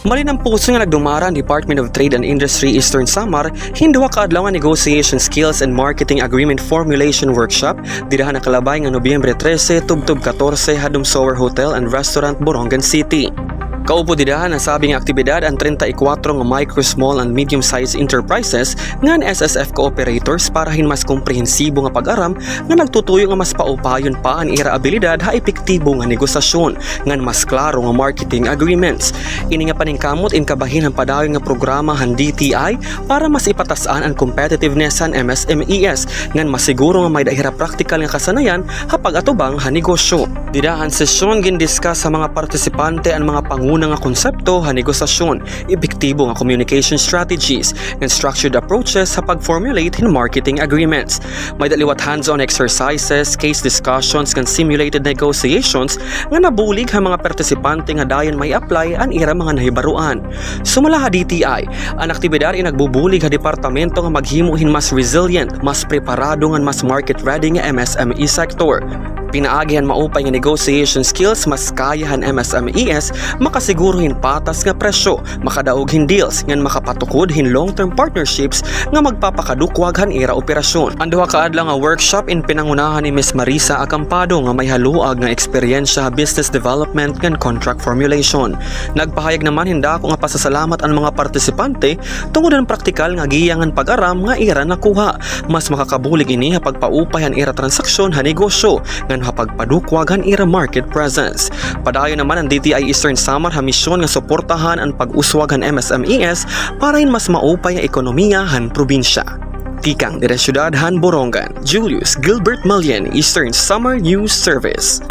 Mali ng puso nga nagdumara ang Department of Trade and Industry Eastern Samar hinduha kaadlaw nga negotiation skills and marketing agreement formulation workshop dirahan nakalabay nga Nobyembre 13 tubtob 14 hadum Sower Hotel and Restaurant, Borongan City. Kaupo didahan ang sabing aktibidad ang 34 nga micro, small and medium-sized enterprises nga SSF cooperators para hin mas komprehensibo nga pag-aram nga nagtutuyo nga mas paupayon pa ang ira abilidad ha epektibo nga negosasyon nga mas klaro nga marketing agreements. Ini nga paningkamot in kabahin ang padayon nga programa han DTI para mas ipatasan ang competitiveness han MSMEs nga masiguro nga may dahira practical nga kasanayan ha pag-atubang ha negosyo. Didahan sesyon gindiscuss sa mga partisipante ang mga una nga konsepto ha negosasyon, epektibo nga communication strategies, and structured approaches sa pag-formulate in marketing agreements. May daliwat hands-on exercises, case discussions, and simulated negotiations nga nabulig ha mga partisipante nga dayon may apply ang ira mga nahibaruan. Sumala ha DTI, ang aktibidad ay nagbubulig ha departamento nga maghimuhin mas resilient, mas preparado nga mas market-ready nga MSME sector. Pinaagihan maupay nga negotiation skills mas kayahan MSMEs makasiguruhin patas nga presyo, makadaoghin deals ngan makapatukod long-term partnerships nga magpapakadukwag han ira operasyon. Ang duha ka adlaw nga workshop in pinangunahan ni Ms. Marisa Acampado nga may haluag nga eksperyensya business development ngan contract formulation. Nagpahayag naman hinda ko nga pasasalamat ang mga partisipante tungod ang praktikal nga giyangan pag-aram nga ira nakuha. Mas makakabulig ini ha pagpaupay han ira transaksyon ha negosyo ngan hapagpadukwagan ira market presence. Padayon naman ang DTI Eastern Samar ha misyon nga suportahan ang pag-uswag han MSMEs para in mas maupay ang ekonomiya han probinsya. Tikang dire syudad han Borongan, Julius Gilbert Malyen, Eastern Samar News Service.